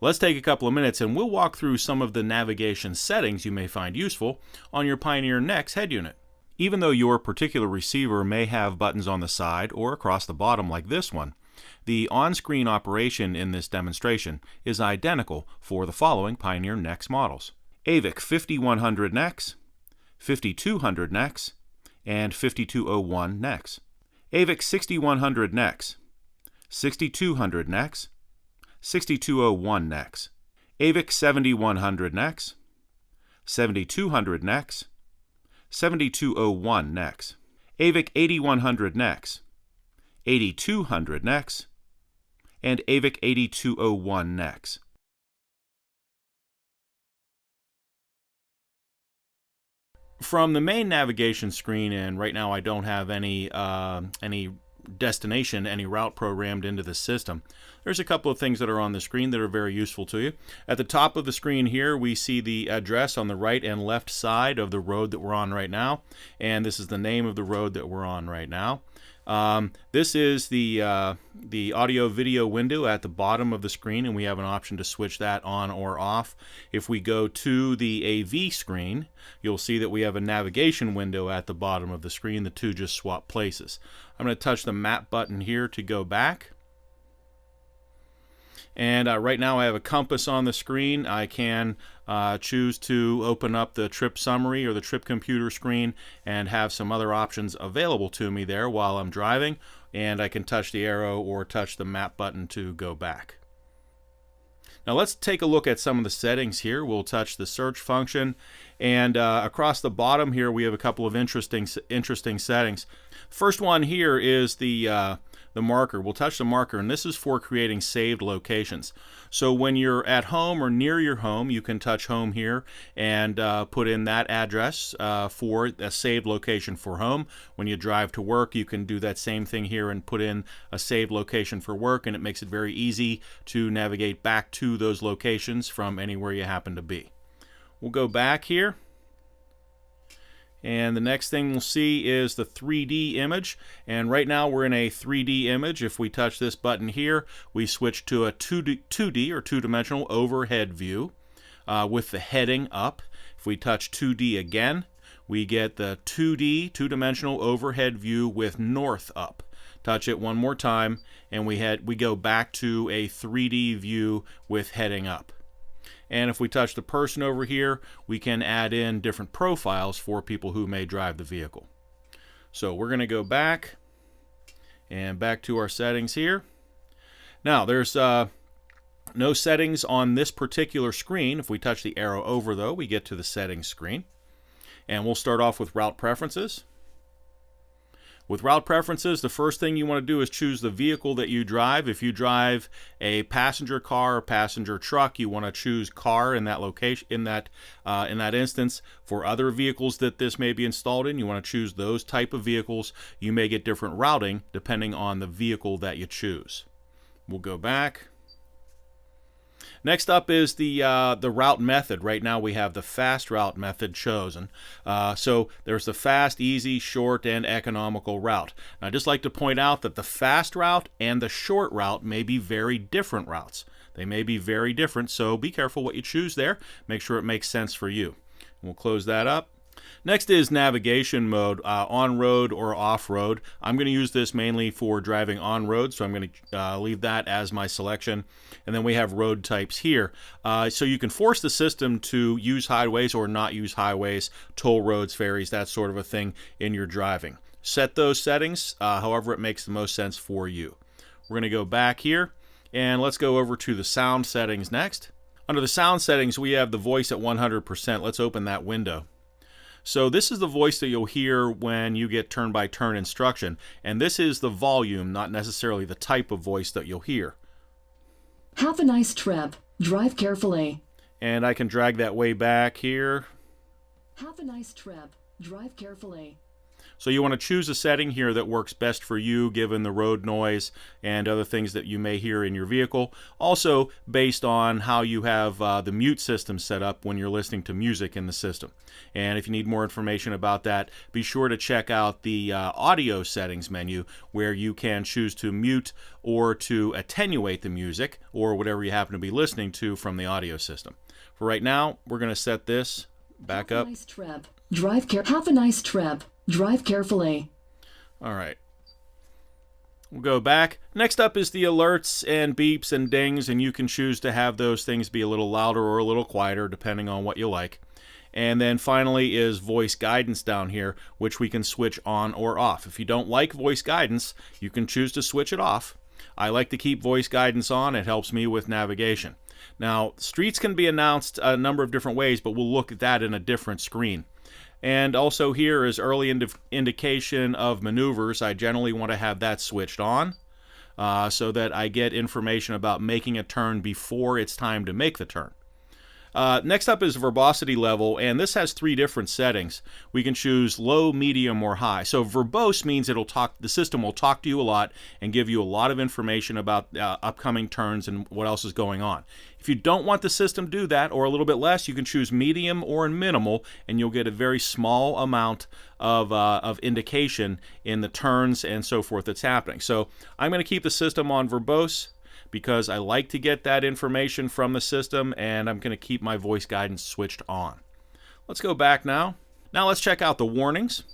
Let's take a couple of minutes and we'll walk through some of the navigation settings you may find useful on your Pioneer NEX head unit. Even though your particular receiver may have buttons on the side or across the bottom like this one, the on-screen operation in this demonstration is identical for the following Pioneer NEX models: AVIC 5100 NEX, 5200 NEX, and 5201 NEX. AVIC 6100 NEX, 6200 NEX, 6201 NEX. AVIC 7100 NEX, 7200 NEX, 7201 NEX. AVIC 8100 NEX, 8200 NEX, and AVIC 8201 NEX. From the main navigation screen, and right now I don't have any destination, any route programmed into the system, there's a couple of things that are on the screen that are very useful to you. At the top of the screen here, we see the address on the right and left side of the road that we're on right now, and this is the name of the road that we're on right now. This is the audio video window at the bottom of the screen, and we have an option to switch that on or off. If we go to the AV screen, you'll see that we have a navigation window at the bottom of the screen. The two just swap places. I'm going to touch the map button here to go back. And right now I have a compass on the screen. I can choose to open up the trip summary or the trip computer screen and have some other options available to me there while I'm driving. And I can touch the arrow or touch the map button to go back. Now let's take a look at some of the settings here. We'll touch the search function, and across the bottom here we have a couple of interesting settings. First one here is the marker. We'll touch the marker, and this is for creating saved locations. So when you're at home or near your home, you can touch home here and put in that address for a saved location for home. When you drive to work, you can do that same thing here and put in a saved location for work, and it makes it very easy to navigate back to those locations from anywhere you happen to be. We'll go back here. And the next thing we'll see is the 3D image, and right now we're in a 3D image. If we touch this button here, we switch to a 2D or two-dimensional overhead view with the heading up. If we touch 2D again, we get the 2D, two-dimensional overhead view with north up. Touch it one more time, and we go back to a 3D view with heading up. And if we touch the person over here, we can add in different profiles for people who may drive the vehicle. So we're going to go back and back to our settings here. Now there's no settings on this particular screen. If we touch the arrow over though, we get to the settings screen. And we'll start off with route preferences. With route preferences, the first thing you want to do is choose the vehicle that you drive. If you drive a passenger car or passenger truck, you want to choose car in that location, in that instance. For other vehicles that this may be installed in, you want to choose those type of vehicles. You may get different routing depending on the vehicle that you choose. We'll go back. Next up is the route method. Right now we have the fast route method chosen. So there's the fast, easy, short, and economical route. Now, I'd just like to point out that the fast route and the short route may be very different routes. They may be very different, so be careful what you choose there. Make sure it makes sense for you. We'll close that up. Next is navigation mode, on-road or off-road. I'm going to use this mainly for driving on-road, so I'm going to leave that as my selection. And then we have road types here. So you can force the system to use highways or not use highways, toll roads, ferries, that sort of a thing in your driving. Set those settings however it makes the most sense for you. We're going to go back here, and let's go over to the sound settings next. Under the sound settings, we have the voice at 100%. Let's open that window. So this is the voice that you'll hear when you get turn-by-turn instruction, and this is the volume, not necessarily the type of voice that you'll hear. Have a nice trip. Drive carefully. And I can drag that way back here. Have a nice trip. Drive carefully. So you want to choose a setting here that works best for you given the road noise and other things that you may hear in your vehicle. Also based on how you have the mute system set up when you're listening to music in the system. And if you need more information about that, be sure to check out the audio settings menu where you can choose to mute or to attenuate the music or whatever you happen to be listening to from the audio system. For right now, we're going to set this back up. Have a nice trip. Have a nice trip. Drive carefully. All right. We'll go back. Next up is the alerts and beeps and dings, and you can choose to have those things be a little louder or a little quieter depending on what you like. And then finally is voice guidance down here, which we can switch on or off. If you don't like voice guidance, you can choose to switch it off. I like to keep voice guidance on. It helps me with navigation. Now, streets can be announced a number of different ways, but we'll look at that in a different screen. And also here is early indication of maneuvers. I generally want to have that switched on so that I get information about making a turn before it's time to make the turn. Next up is verbosity level, and this has 3 different settings. We can choose low, medium, or high. So verbose means the system will talk to you a lot and give you a lot of information about upcoming turns and what else is going on. If you don't want the system to do that, or a little bit less, you can choose medium or minimal, and you'll get a very small amount of indication in the turns and so forth that's happening. So I'm going to keep the system on verbose because I like to get that information from the system, and I'm going to keep my voice guidance switched on. Let's go back now. Now let's check out the warnings.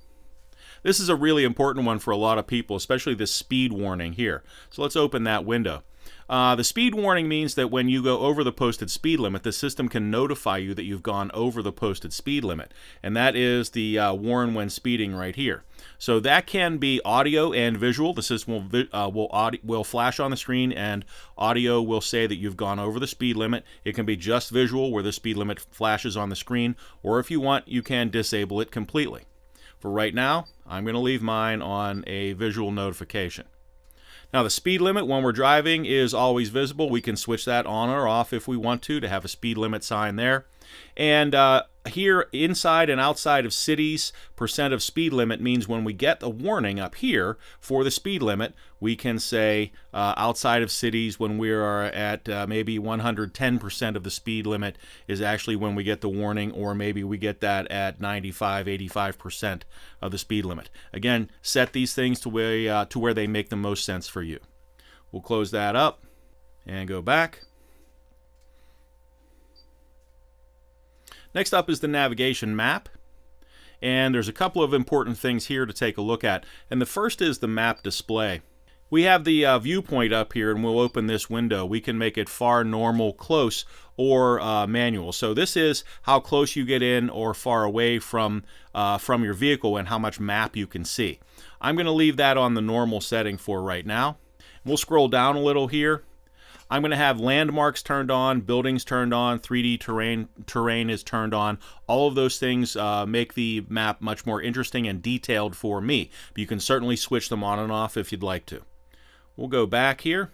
This is a really important one for a lot of people, especially the speed warning here. So let's open that window. The speed warning means that when you go over the posted speed limit, the system can notify you that you've gone over the posted speed limit. And that is the warn when speeding right here. So that can be audio and visual. The system will flash on the screen, and audio will say that you've gone over the speed limit. It can be just visual, where the speed limit flashes on the screen, or if you want, you can disable it completely. For right now, I'm going to leave mine on a visual notification. Now the speed limit when we're driving is always visible. We can switch that on or off if we want to have a speed limit sign there. And here inside and outside of cities, percent of speed limit means when we get a warning up here for the speed limit, we can say outside of cities when we are at maybe 110% of the speed limit is actually when we get the warning, or maybe we get that at 95, 85% of the speed limit. Again, set these things to where they make the most sense for you. We'll close that up and go back. Next up is the navigation map, and there's a couple of important things here to take a look at, and the first is the map display. We have the viewpoint up here, and we'll open this window. We can make it far, normal, close, or manual. So this is how close you get in or far away from your vehicle and how much map you can see. I'm going to leave that on the normal setting for right now. We'll scroll down a little here. I'm going to have landmarks turned on, buildings turned on, 3D terrain is turned on. All of those things make the map much more interesting and detailed for me. But you can certainly switch them on and off if you'd like to. We'll go back here.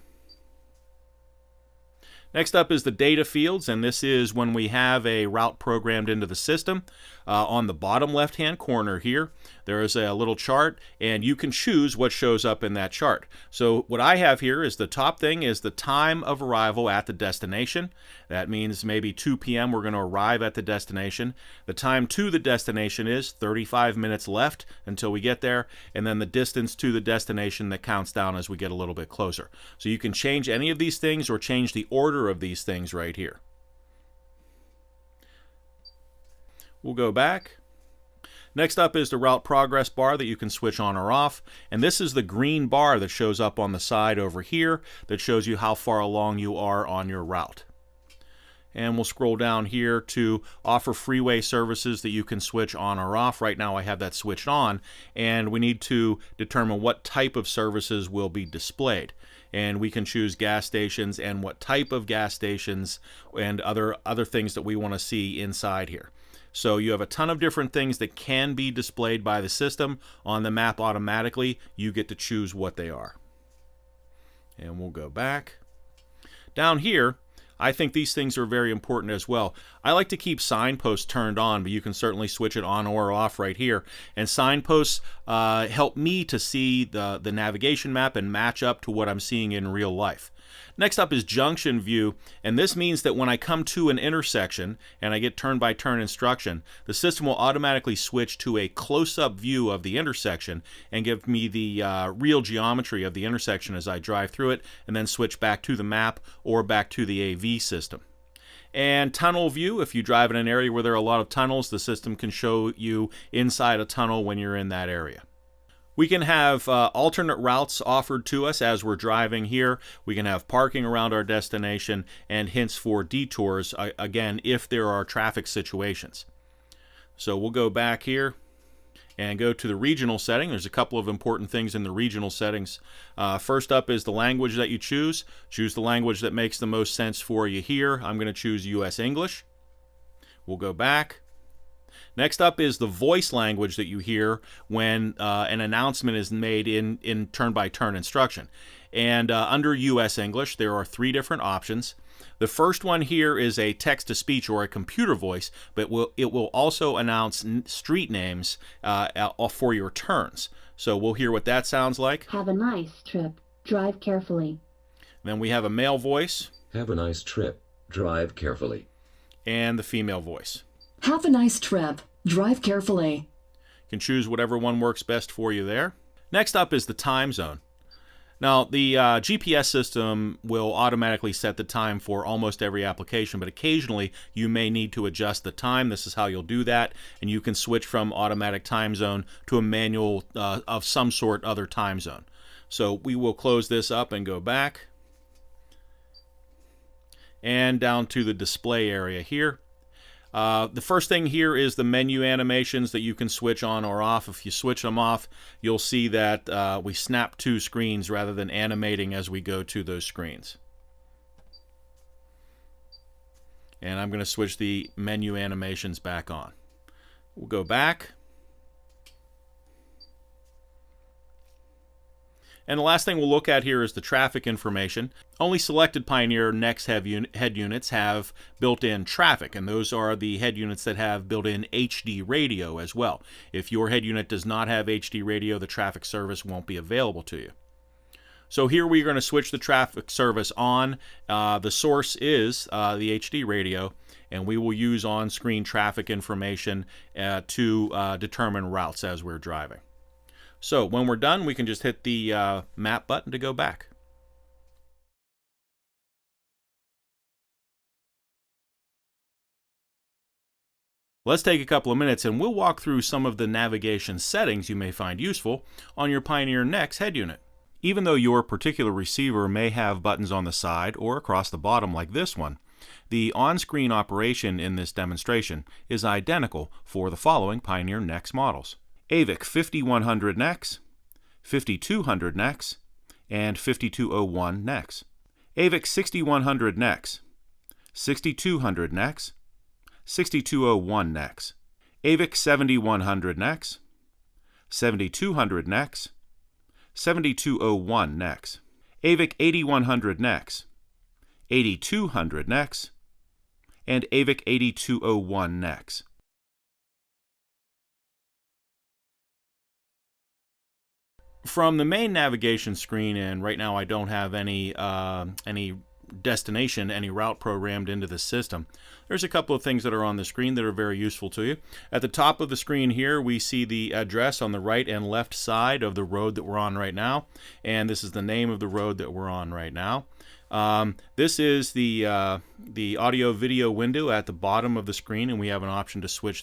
Next up is the data fields, and this is when we have a route programmed into the system. On the bottom left-hand corner here, there is a little chart, and you can choose what shows up in that chart. So what I have here is the top thing is the time of arrival at the destination. That means maybe 2 p.m. we're going to arrive at the destination. The time to the destination is 35 minutes left until we get there, and then the distance to the destination that counts down as we get a little bit closer. So you can change any of these things or change the order of these things right here. We'll go back. Next up is the route progress bar that you can switch on or off, and this is the green bar that shows up on the side over here that shows you how far along you are on your route. And we'll scroll down here to offer freeway services that you can switch on or off. Right now I have that switched on, and we need to determine what type of services will be displayed. And we can choose gas stations and what type of gas stations and other things that we want to see inside here. So you have a ton of different things that can be displayed by the system on the map automatically. You get to choose what they are. And we'll go back. Down here, I think these things are very important as well. I like to keep signposts turned on, but you can certainly switch it on or off right here. And signposts help me to see the navigation map and match up to what I'm seeing in real life. Next up is junction view, and this means that when I come to an intersection and I get turn-by-turn instruction, the system will automatically switch to a close-up view of the intersection and give me the real geometry of the intersection as I drive through it, and then switch back to the map or back to the AV system. And tunnel view, if you drive in an area where there are a lot of tunnels, the system can show you inside a tunnel when you're in that area. We can have alternate routes offered to us as we're driving here. We can have parking around our destination and hints for detours, again, if there are traffic situations. So we'll go back here and go to the regional setting. There's a couple of important things in the regional settings. First up is the language that you choose. Choose the language that makes the most sense for you here. I'm going to choose US English. We'll go back. Next up is the voice language that you hear when an announcement is made in turn-by-turn instruction. And under US English, there are 3 different options. The first one here is a text-to-speech or a computer voice, but it will also announce street names for your turns. So we'll hear what that sounds like. Have a nice trip. Drive carefully. Then we have a male voice. Have a nice trip. Drive carefully. And the female voice. Have a nice trip. Drive carefully. You can choose whatever one works best for you there. Next up is the time zone. Now, the GPS system will automatically set the time for almost every application, but occasionally you may need to adjust the time. This is how you'll do that, and you can switch from automatic time zone to a manual of some sort other time zone. So we will close this up and go back and down to the display area here. The first thing here is the menu animations that you can switch on or off. If you switch them off, you'll see that we snap to screens rather than animating as we go to those screens. And I'm going to switch the menu animations back on. We'll go back. And the last thing we'll look at here is the traffic information. Only selected Pioneer NEX head units have built-in traffic, and those are the head units that have built-in HD radio as well. If your head unit does not have HD radio, the traffic service won't be available to you. So here we're going to switch the traffic service on. The source is the HD radio, and we will use on-screen traffic information to determine routes as we're driving. So when we're done, we can just hit the map button to go back. Let's take a couple of minutes and we'll walk through some of the navigation settings you may find useful on your Pioneer NEX head unit. Even though your particular receiver may have buttons on the side or across the bottom like this one, the on-screen operation in this demonstration is identical for the following Pioneer NEX models: AVIC 5100 NEX, 5200 NEX, and 5201 NEX. AVIC 6100 NEX, 6200 NEX, 6201 NEX. AVIC 7100 NEX, 7200 NEX, 7201 NEX. AVIC 8100 NEX, 8200 NEX, and AVIC 8201 NEX. From the main navigation screen, and right now I don't have any destination, any route programmed into the system, there's a couple of things that are on the screen that are very useful to you. At the top of the screen here, we see the address on the right and left side of the road that we're on right now, and this is the name of the road that we're on right now. This is the audio video window at the bottom of the screen, and we have an option to switch that